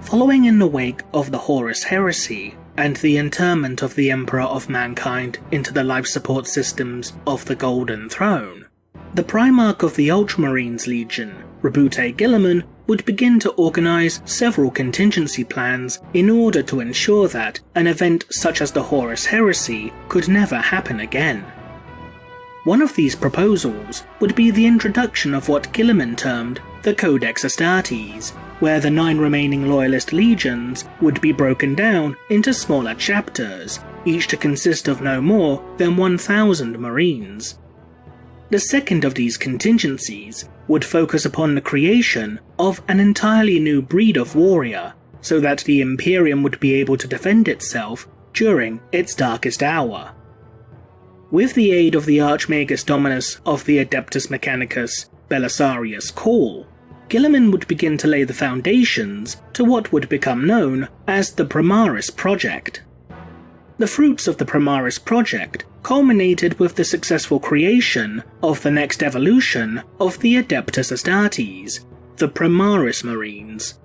Following in the wake of the Horus Heresy and the interment of the Emperor of Mankind into the life support systems of the Golden Throne, the Primarch of the Ultramarines Legion, Recruitment Guilliman, would begin to organise several contingency plans in order to ensure that an event such as the Horus Heresy could never happen again. One of these proposals would be the introduction of what Guilliman termed the Codex Astartes, where the 9 remaining Loyalist legions would be broken down into smaller chapters, each to consist of no more than 1,000 Marines. The second of these contingencies would focus upon the creation of an entirely new breed of warrior, so that the Imperium would be able to defend itself during its darkest hour. With the aid of the Archmagus Dominus of the Adeptus Mechanicus, Belisarius Cawl, Guilliman would begin to lay the foundations to what would become known as the Primaris Project. The fruits of the Primaris Project culminated with the successful creation of the next evolution of the Adeptus Astartes, the Primaris Marines.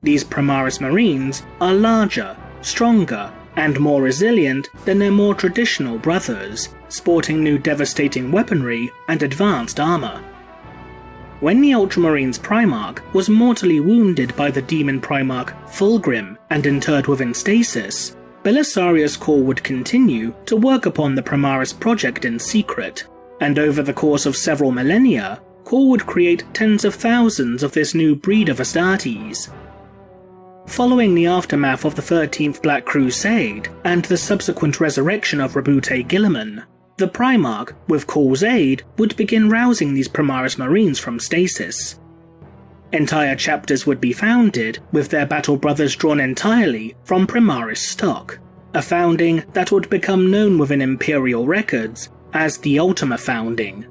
These Primaris Marines are larger, stronger, and more resilient than their more traditional brothers, sporting new devastating weaponry and advanced armor. When the Ultramarines Primarch was mortally wounded by the Demon Primarch Fulgrim and interred within stasis, Belisarius Cawl would continue to work upon the Primaris Project in secret, and over the course of several millennia, Cawl would create tens of thousands of this new breed of Astartes. Following the aftermath of the 13th Black Crusade and the subsequent resurrection of Recruitment Guilliman, the Primarch, with Cawl's aid, would begin rousing these Primaris Marines from stasis. Entire chapters would be founded with their battle brothers drawn entirely from Primaris stock, a founding that would become known within Imperial records as the Ultima founding.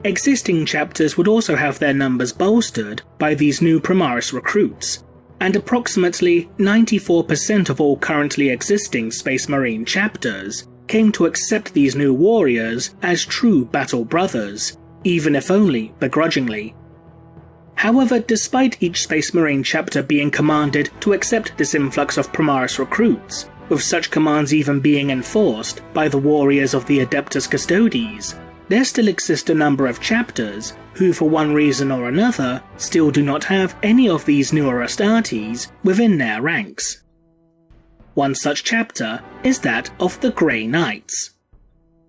Existing chapters would also have their numbers bolstered by these new Primaris recruits, and approximately 94% of all currently existing Space Marine chapters came to accept these new warriors as true battle brothers, even if only begrudgingly. However, despite each Space Marine chapter being commanded to accept this influx of Primaris recruits, with such commands even being enforced by the warriors of the Adeptus Custodes, there still exist a number of chapters who for one reason or another still do not have any of these newer Astartes within their ranks. One such chapter is that of the Grey Knights.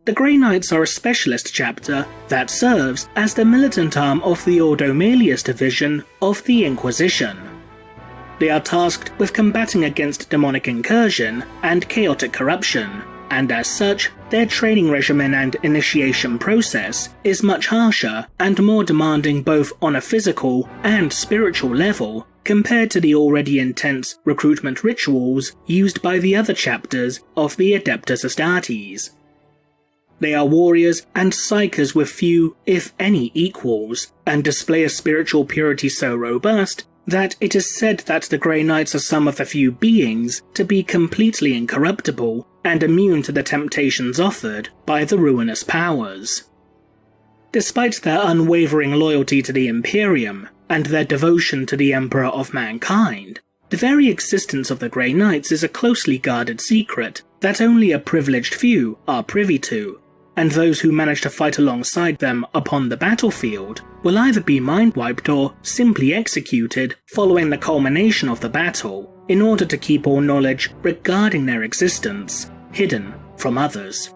The Grey Knights are a specialist chapter that serves as the militant arm of the Ordo Malleus division of the Inquisition. They are tasked with combating against demonic incursion and chaotic corruption, and as such, their training regimen and initiation process is much harsher and more demanding both on a physical and spiritual level compared to the already intense recruitment rituals used by the other chapters of the Adeptus Astartes. They are warriors and psychers with few, if any, equals, and display a spiritual purity so robust that it is said that the Grey Knights are some of the few beings to be completely incorruptible and immune to the temptations offered by the ruinous powers. Despite their unwavering loyalty to the Imperium and their devotion to the Emperor of Mankind, the very existence of the Grey Knights is a closely guarded secret that only a privileged few are privy to, and those who manage to fight alongside them upon the battlefield will either be mind-wiped or simply executed following the culmination of the battle, in order to keep all knowledge regarding their existence hidden from others.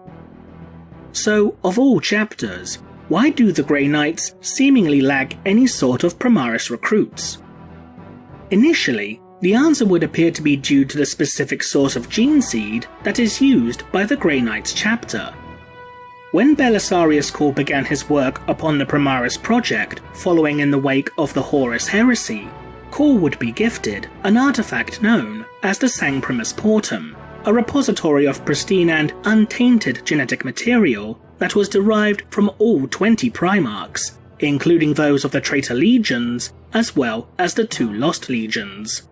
So, of all chapters, why do the Grey Knights seemingly lack any sort of Primaris recruits? Initially, the answer would appear to be due to the specific source of gene seed that is used by the Grey Knights chapter. When Belisarius Cawl began his work upon the Primaris Project following in the wake of the Horus Heresy, Cawl would be gifted an artifact known as the Sancprimus Portum, a repository of pristine and untainted genetic material that was derived from all 20 Primarchs, including those of the Traitor Legions as well as the 2 Lost Legions.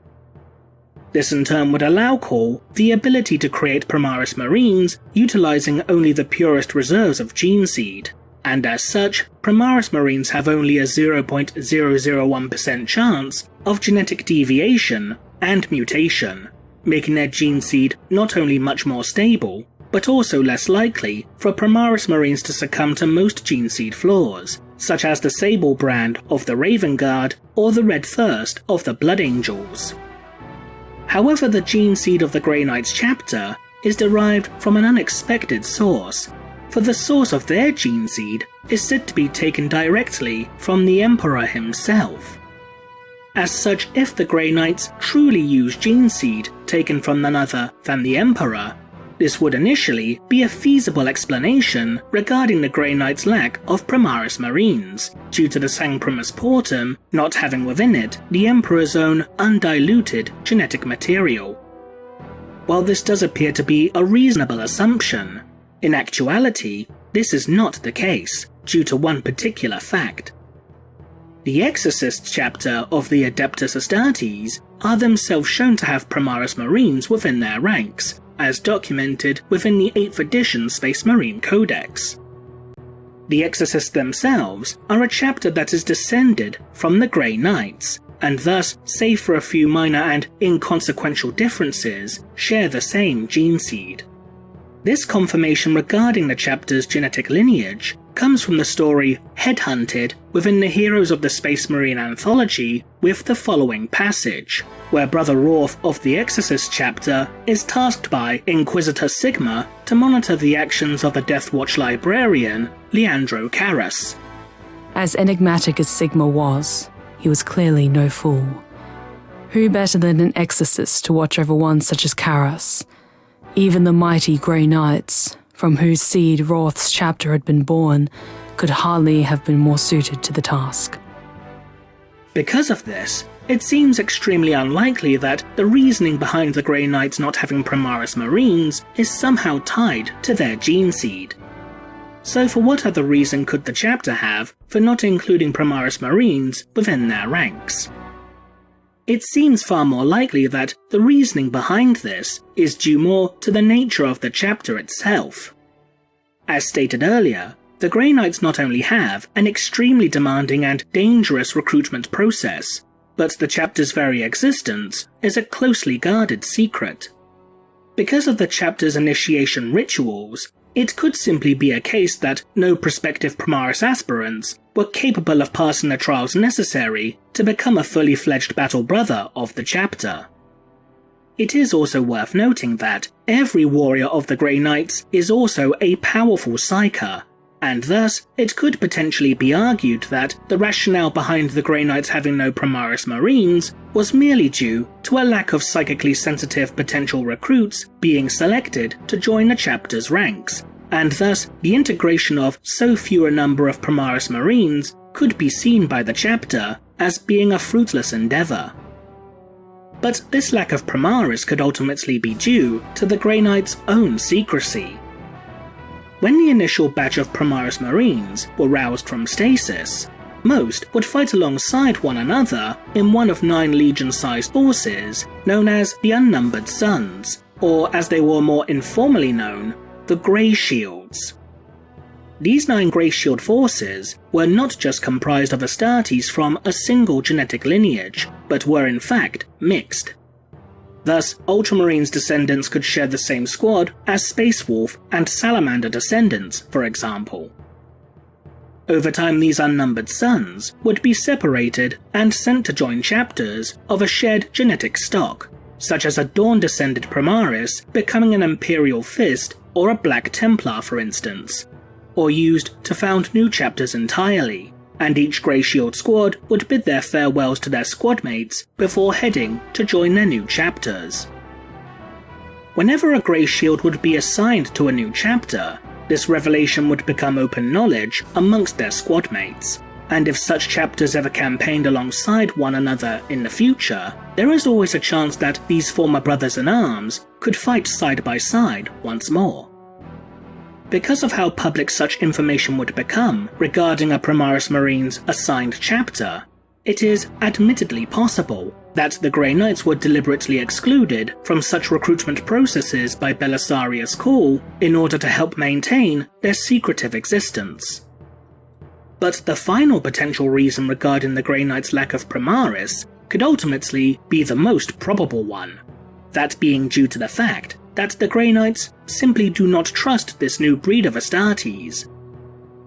This in turn would allow Cawl the ability to create Primaris Marines utilizing only the purest reserves of gene seed, and as such, Primaris Marines have only a 0.001% chance of genetic deviation and mutation, making their gene seed not only much more stable, but also less likely for Primaris Marines to succumb to most gene seed flaws, such as the Sable brand of the Raven Guard or the Red Thirst of the Blood Angels. However, the gene seed of the Grey Knights chapter is derived from an unexpected source, for the source of their gene seed is said to be taken directly from the Emperor himself. As such, if the Grey Knights truly use gene seed taken from none other than the Emperor, this would initially be a feasible explanation regarding the Grey Knights' lack of Primaris Marines, due to the Sancprimus Portum not having within it the Emperor's own undiluted genetic material. While this does appear to be a reasonable assumption, in actuality, this is not the case, due to one particular fact. The Exorcists chapter of the Adeptus Astartes are themselves shown to have Primaris Marines within their ranks, as documented within the 8th edition Space Marine Codex. The Exorcists themselves are a chapter that is descended from the Grey Knights, and thus, save for a few minor and inconsequential differences, share the same gene seed. This confirmation regarding the chapter's genetic lineage comes from the story Headhunted within the Heroes of the Space Marine anthology with the following passage, where Brother Roth of the Exorcist chapter is tasked by Inquisitor Sigma to monitor the actions of the Death Watch librarian Leandro Carras. As enigmatic as Sigma was, he was clearly no fool. Who better than an exorcist to watch over one such as Carras? Even the mighty Grey Knights, from whose seed Roth's chapter had been born, could hardly have been more suited to the task. Because of this, it seems extremely unlikely that the reasoning behind the Grey Knights not having Primaris Marines is somehow tied to their gene seed. So for what other reason could the chapter have for not including Primaris Marines within their ranks? It seems far more likely that the reasoning behind this is due more to the nature of the chapter itself. As stated earlier, the Grey Knights not only have an extremely demanding and dangerous recruitment process, but the chapter's very existence is a closely guarded secret. Because of the chapter's initiation rituals, it could simply be a case that no prospective Primaris aspirants were capable of passing the trials necessary to become a fully fledged battle brother of the chapter. It is also worth noting that every warrior of the Grey Knights is also a powerful psyker, and thus it could potentially be argued that the rationale behind the Grey Knights having no Primaris Marines was merely due to a lack of psychically sensitive potential recruits being selected to join the chapter's ranks, and thus the integration of so few a number of Primaris Marines could be seen by the chapter as being a fruitless endeavour. But this lack of Primaris could ultimately be due to the Grey Knights' own secrecy. When the initial batch of Primaris Marines were roused from stasis, most would fight alongside one another in one of 9 Legion-sized forces known as the Unnumbered Sons, or as they were more informally known, the Grey Shields. These 9 Grey Shield forces were not just comprised of Astartes from a single genetic lineage, but were in fact mixed. Thus, Ultramarines descendants could share the same squad as Space Wolf and Salamander descendants, for example. Over time, these Unnumbered Sons would be separated and sent to join chapters of a shared genetic stock, such as a Dawn-descended Primaris becoming an Imperial Fist or a Black Templar, for instance, or used to found new chapters entirely, and each Grey Shield squad would bid their farewells to their squad mates before heading to join their new chapters. Whenever a Grey Shield would be assigned to a new chapter, this revelation would become open knowledge amongst their squad mates, and if such chapters ever campaigned alongside one another in the future, there is always a chance that these former brothers-in-arms could fight side by side once more. Because of how public such information would become regarding a Primaris Marines assigned chapter, it is admittedly possible that the Grey Knights were deliberately excluded from such recruitment processes by Belisarius Cawl in order to help maintain their secretive existence. but the final potential reason regarding the Grey Knight's lack of Primaris could ultimately be the most probable one, that being due to the fact that the Grey Knights simply do not trust this new breed of Astartes.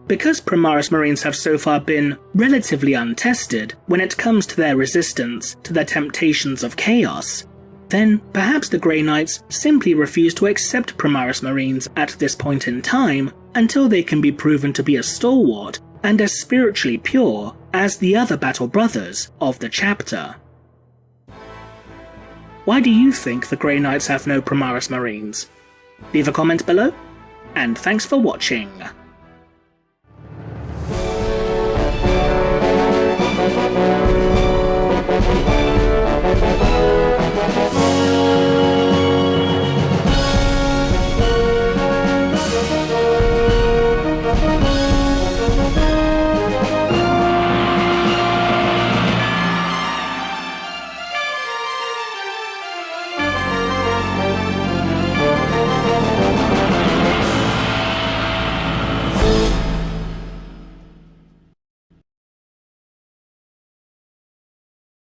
Because Primaris Marines have so far been relatively untested when it comes to their resistance to the temptations of chaos, then perhaps the Grey Knights simply refuse to accept Primaris Marines at this point in time until they can be proven to be as stalwart and as spiritually pure as the other battle brothers of the chapter. Why do you think the Grey Knights have no Primaris Marines? Leave a comment below, and thanks for watching.